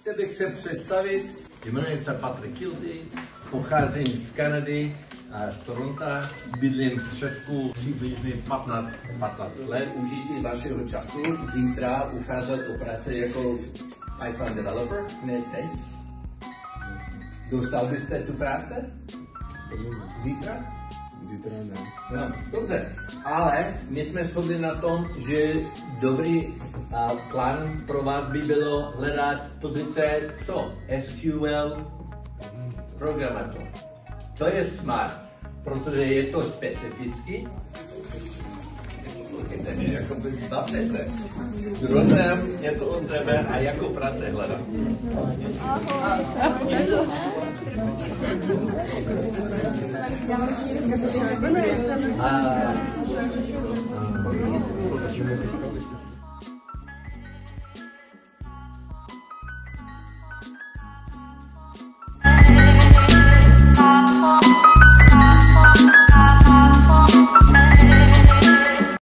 Chtěl bych se představit, jmenuji se Patrik Kilty, pocházím z Kanady a z Toronto, bydlím v Česku přibližně 15 let. Užití vašeho času zítra ucházet o práci jako Python developer, ne teď. Dostal byste tu práce? Zítra? Zítra ne. No, dobře, ale my jsme shodli na tom, že dobrý plán pro vás by bylo hledat pozice co? SQL programátor. To je smart, protože je to specifický. Bavte se. Kdo jsem, něco o sebe a jakou práci hledám.